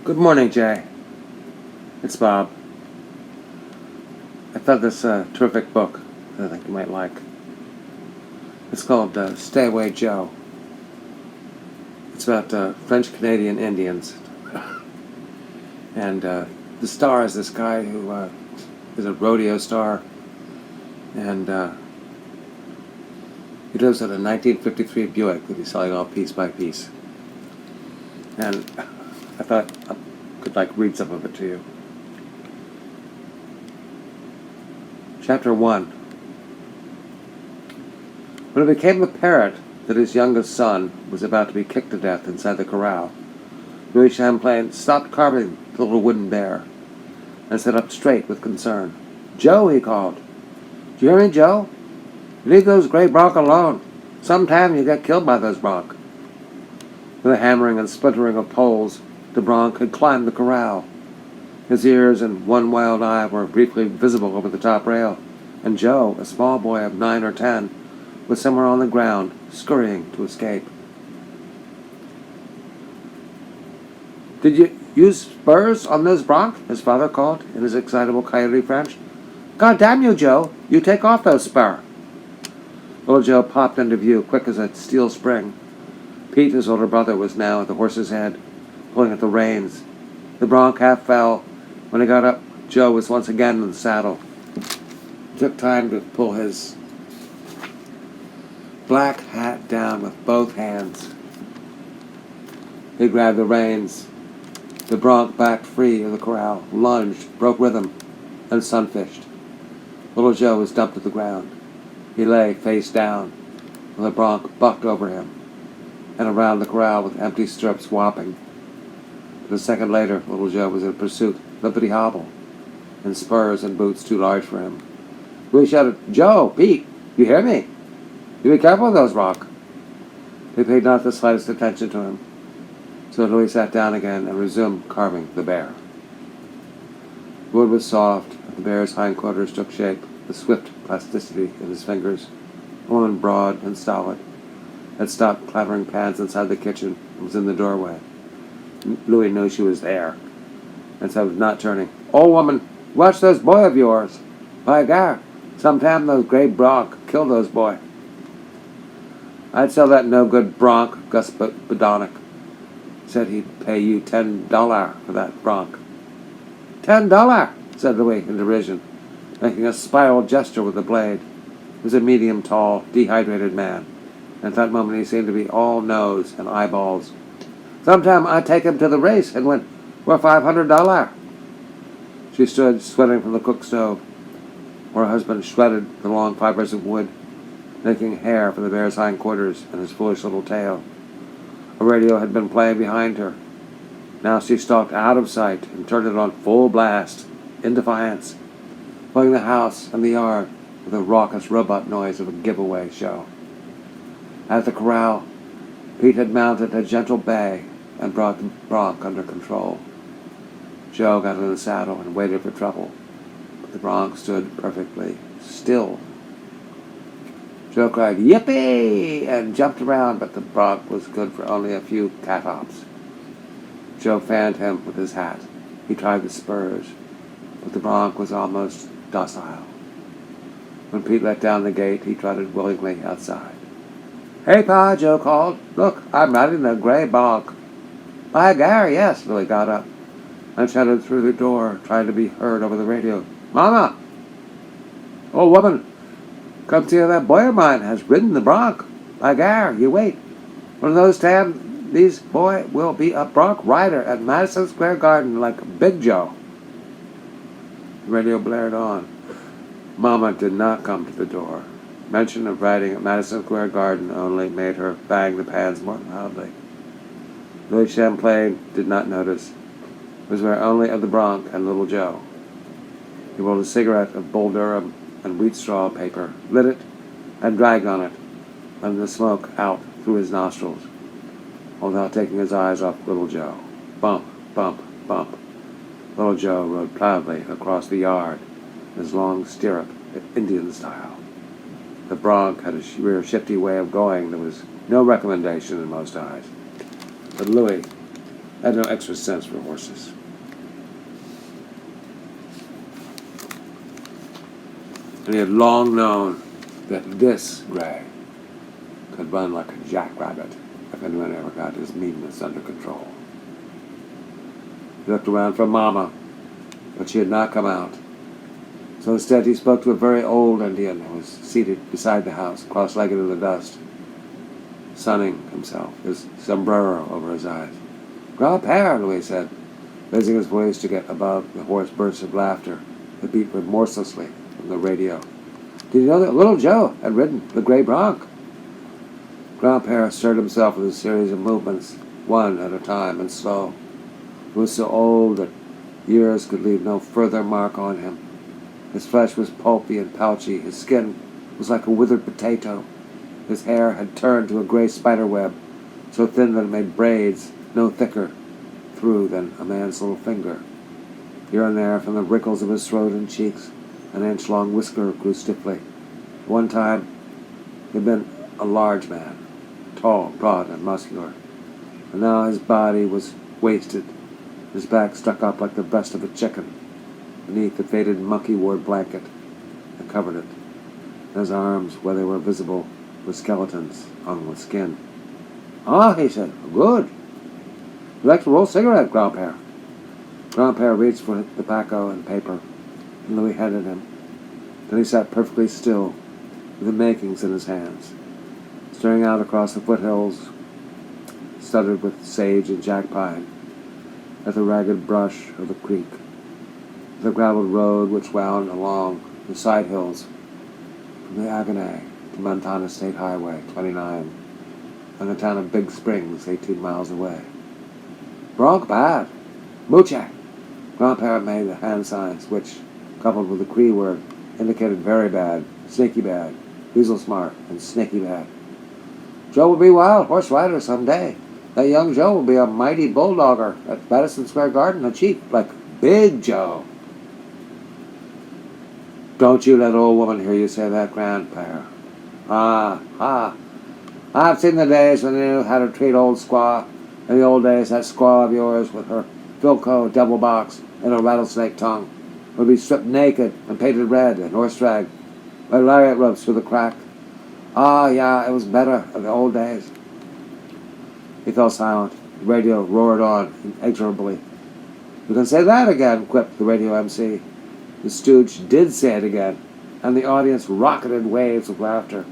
Good morning, Jay. It's Bob. I found this terrific book that I think you might like. It's called Stay Away Joe. It's about French-Canadian Indians. And the star is this guy who is a rodeo star. And he lives in a 1953 Buick that he's selling all piece by piece. And I thought I could read some of it to you. Chapter 1. When it became apparent that his youngest son was about to be kicked to death inside the corral, Louis Champlain stopped carving the little wooden bear and sat up straight with concern. "Joe," he called. "Do you hear me, Joe? Leave those gray bronc alone. Sometime you get killed by those bronc." With a hammering and splintering of poles, the bronc had climbed the corral. His ears and one wild eye were briefly visible over the top rail, and Joe, a small boy of 9 or 10, was somewhere on the ground, scurrying to escape. "Did you use spurs on those bronc?" his father called in his excitable coyote French. "God damn you, Joe! You take off those spur!" Little Joe popped into view, quick as a steel spring. Pete, his older brother, was now at the horse's head, pulling at the reins. The bronc half fell. When he got up, Joe was once again in the saddle. He took time to pull his black hat down with both hands. He grabbed the reins. The bronc backed free of the corral, lunged, broke rhythm, and sunfished. Little Joe was dumped to the ground. He lay face down, and the bronc bucked over him and around the corral with empty stirrups whopping. But a second later, Little Joe was in pursuit, limpity hobble, in spurs and boots too large for him. Louis shouted, "Joe! Pete! You hear me? You be careful of those bronc." They paid not the slightest attention to him, so Louis sat down again and resumed carving the bear. The wood was soft, and the bear's hindquarters took shape, the swift plasticity in his fingers. A woman, broad and stolid, had stopped clattering pans inside the kitchen and was in the doorway. Louis knew she was there, and said, not turning, "Old woman, watch those boy of yours. By gar, sometime those gray bronc kill those boy." "I'd sell that no-good bronc," Gus Badonic said. "He'd pay you $10 for that bronc." $10, said Louis in derision, making a spiral gesture with the blade. He was a medium, tall, dehydrated man, and at that moment he seemed to be all nose and eyeballs. "Sometime I'd take him to the race and win for $500. She stood sweating from the cook stove, where her husband shredded the long fibers of wood, making hair for the bear's hindquarters and his foolish little tail. A radio had been playing behind her. Now she stalked out of sight and turned it on full blast, in defiance, filling the house and the yard with the raucous robot noise of a giveaway show. At the corral, Pete had mounted a gentle bay and brought the bronc under control. Joe got in the saddle and waited for trouble, but the bronc stood perfectly still. Joe cried, "Yippee!" and jumped around, but the bronc was good for only a few cat hops. Joe fanned him with his hat. He tried the spurs, but the bronc was almost docile. When Pete let down the gate, he trotted willingly outside. "Hey, Pa," Joe called. "Look, I'm riding the gray bronc." "By gar, yes." Louis got up and shouted through the door, trying to be heard over the radio. "Mama! Old woman, come see how that boy of mine has ridden the bronc. By gar, you wait. One of those times, these boy will be a bronc rider at Madison Square Garden like Big Joe." The radio blared on. Mama did not come to the door. Mention of riding at Madison Square Garden only made her bang the pans more loudly. Louis Champlain did not notice. He was aware only of the bronc and Little Joe. He rolled a cigarette of Bull Durham and wheat straw paper, lit it, and dragged on it, letting the smoke out through his nostrils, without taking his eyes off Little Joe. Bump, bump, bump. Little Joe rode proudly across the yard, his long stirrup, Indian style. The bronc had a rear shifty way of going that was no recommendation in most eyes. But Louis, had no extra sense for horses. And he had long known that this Gray could run like a jackrabbit if anyone ever got his meanness under control. He looked around for Mama, but she had not come out. So instead he spoke to a very old Indian who was seated beside the house, cross-legged in the dust, sunning himself, his sombrero over his eyes. "Grand-père," Louis said, raising his voice to get above the hoarse bursts of laughter that beat remorselessly from the radio. "Did you know that little Joe had ridden the gray bronc?" Grand-père stirred himself with a series of movements, one at a time and slow. He was so old that years could leave no further mark on him. His flesh was pulpy and pouchy. His skin was like a withered potato. His hair had turned to a gray spiderweb, so thin that it made braids no thicker through than a man's little finger. Here and there, from the wrinkles of his throat and cheeks, an inch-long whisker grew stiffly. At one time, he had been a large man, tall, broad, and muscular. And now his body was wasted, his back stuck up like the breast of a chicken, beneath the faded monkey-ward blanket that covered it. And his arms, where they were visible, were skeletons hung with skin. "Ah," he said, "good. You like to roll cigarette, Grand-père?" Grand-père reached for tobacco and paper, and Louis handed him. Then he sat perfectly still, with the makings in his hands, staring out across the foothills, studded with sage and jack pine, at the ragged brush of the creek, the gravelled road which wound along the side hills from the Agonet to Montana State Highway 29, and the town of Big Springs, 18 miles away. "Bronc bad. Muchak." Grand-père made the hand signs, which, coupled with the Cree word, indicated very bad, sneaky bad, weasel smart, and snaky bad. "Joe will be wild horse rider some day. That young Joe will be a mighty bulldogger at Madison Square Garden, a chief, like Big Joe." "Don't you let old woman hear you say that, Grand-père." Ah. I've seen the days when you knew how to treat old squaw. In the old days, that squaw of yours with her Philco double box and a rattlesnake tongue would be stripped naked and painted red and horse-dragged by lariat ropes through the crack. Ah, yeah, it was better in the old days. He fell silent. The radio roared on inexorably. "You can say that again," quipped the radio MC. The stooge did say it again, and the audience rocketed waves of laughter.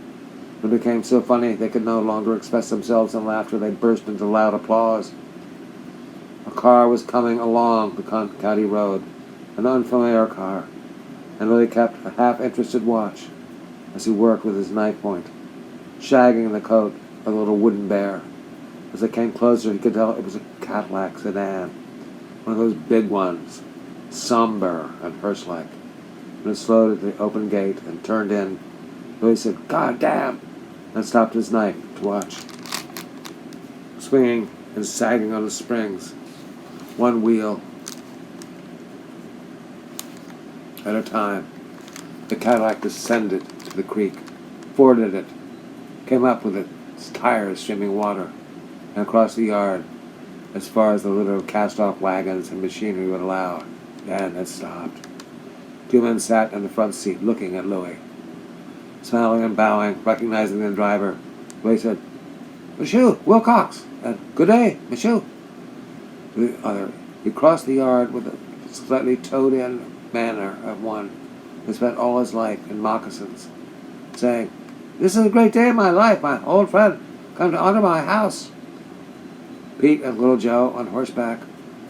It became so funny they could no longer express themselves in laughter. They burst into loud applause. A car was coming along the county road, an unfamiliar car, and Louis kept a half-interested watch as he worked with his knife point, shagging the coat of a little wooden bear. As they came closer, he could tell it was a Cadillac sedan, one of those big ones, somber and hearse-like. When it slowed at the open gate and turned in, Louis said, "God damn!" and stopped his knife to watch. Swinging and sagging on the springs, one wheel at a time, the Cadillac descended to the creek, forded it, came up with its tires streaming water, and across the yard as far as the litter of cast-off wagons and machinery would allow, and it stopped. Two men sat in the front seat looking at Louis. Smiling and bowing, recognizing the driver, Louis said, "Monsieur Wilcox, and good day, monsieur." The other, he crossed the yard with a slightly toed-in manner of one who spent all his life in moccasins, saying, "This is a great day in my life, my old friend, come to honor my house." Pete and little Joe, on horseback,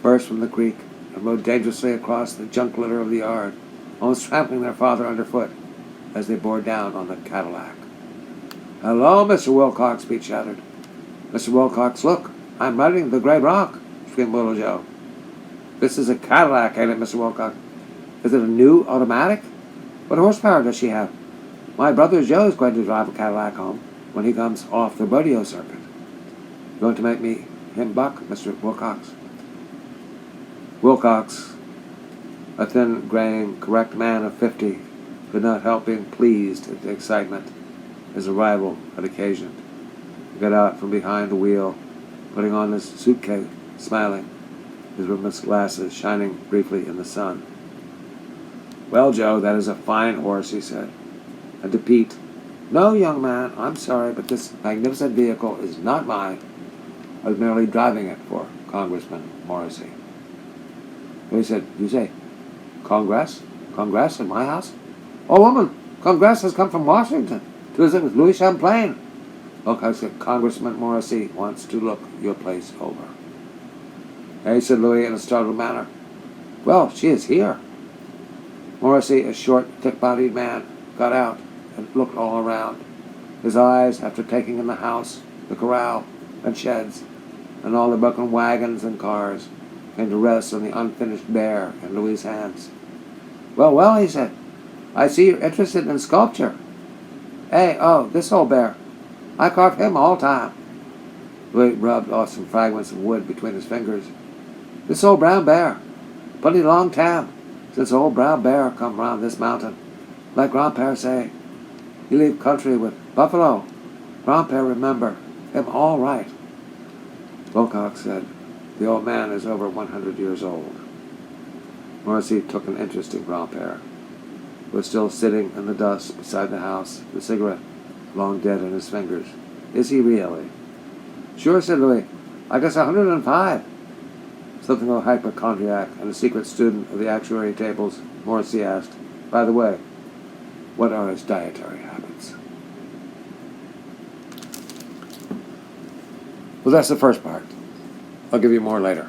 burst from the creek and rode dangerously across the junk litter of the yard, almost trampling their father underfoot as they bore down on the Cadillac. "Hello, Mr. Wilcox," Pete shouted. "Mr. Wilcox, look, I'm riding the gray bronc," screamed little Joe. "This is a Cadillac, ain't it, Mr. Wilcox? Is it a new automatic? What horsepower does she have? My brother Joe's going to drive a Cadillac home when he comes off the rodeo circuit. You going to make him buck, Mr. Wilcox?" Wilcox, a thin, graying, correct man of 50, could not help being pleased at the excitement his arrival had occasioned. He got out from behind the wheel, putting on his suitcase, smiling. his rimless glasses shining briefly in the sun. "Well, Joe, that is a fine horse," he said. And to Pete, "No, young man, I'm sorry, but this magnificent vehicle is not mine. I was merely driving it for Congressman Morrissey." And he said, "You say, Congress? Congress in my house? Oh, woman, Congress has come from Washington to visit with Louis Champlain. Look, I said, Congressman Morrissey wants to look your place over." Hey, said Louis in a startled manner. "Well, she is here." Morrissey, a short, thick-bodied man, got out and looked all around. His eyes, after taking in the house, the corral, and sheds, and all the broken wagons and cars, came to rest on the unfinished bear in Louis's hands. "Well, well," he said, "I see you're interested in sculpture. Hey, oh, this old bear. I carve him all time." Louis rubbed off some fragments of wood between his fingers. "This old brown bear. Plenty long time since old brown bear come round this mountain. Like grandpère say, he leave country with buffalo. Grandpère remember him all right." Wilcox said, "The old man is over 100 years old." Morrissey took an interest in Grandpère, who was still sitting in the dust beside the house, the cigarette long dead in his fingers. "Is he really?" "Sure," said Louis. "I guess 105. Something of a hypochondriac and a secret student of the actuary tables, Morrissey asked, "By the way, what are his dietary habits?" Well, that's the first part. I'll give you more later.